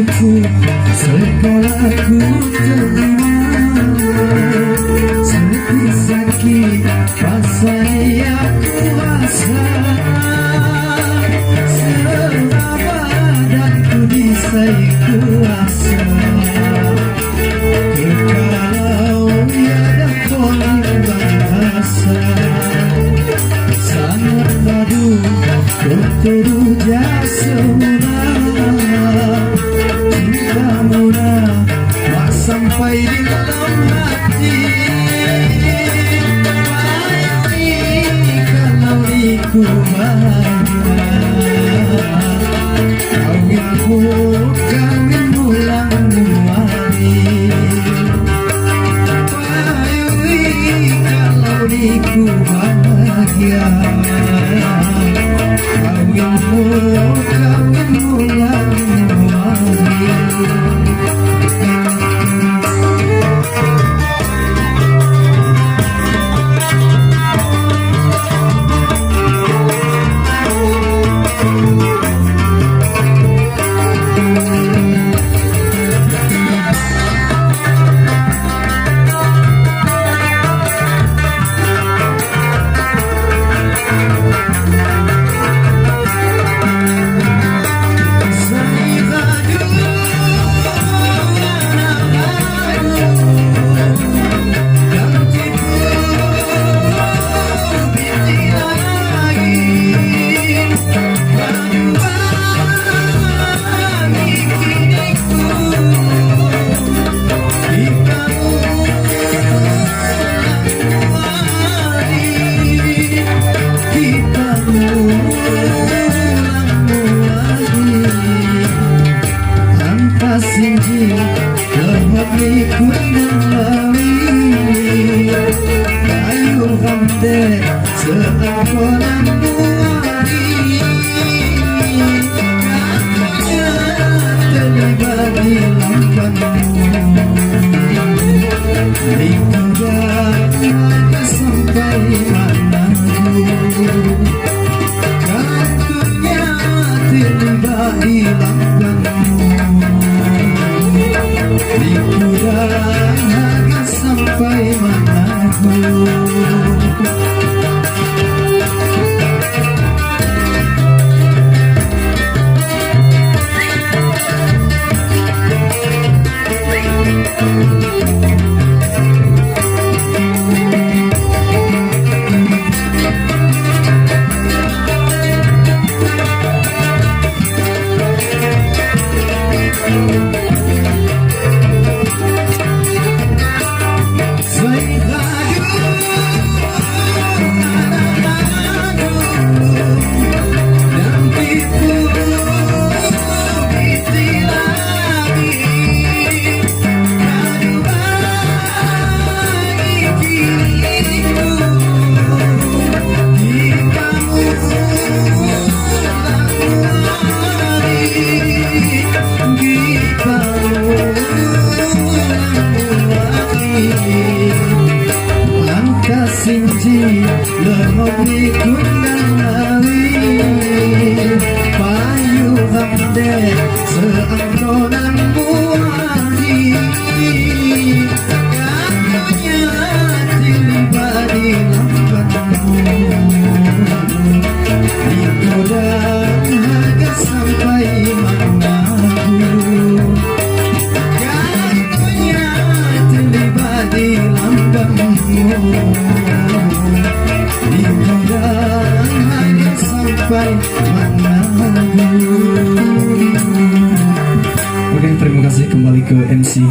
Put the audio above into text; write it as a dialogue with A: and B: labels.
A: hatiku, sekolahku terima. Sedih sakit rasanya kuasa, selama badanku disai kuasa. Kalau tiada poling bahasa, sangat madu berteruja semula. Cinta murah tak sampai di dalam hati. Bayangin kalau iku bahagia, kawinmu kawin ulang kembali. Bayangin kalau iku bahagia, kawinmu kawin ulang kembali. Sinji lemari kunang lawi, kayu hamde seangkonan buari. Katanya terlibat di lampanmu, lihat sampai manaku. Katanya terlibat di lampanmu, harga sampai manaku. Sinji lemari kunang lawi, payu hamde seangkonan buari. Katanya terlibat di lampanmu, dikudang harga sampai manaku. Katanya terlibat di lampanmu, sampai manaku. Oke, terima kasih, kembali ke MC.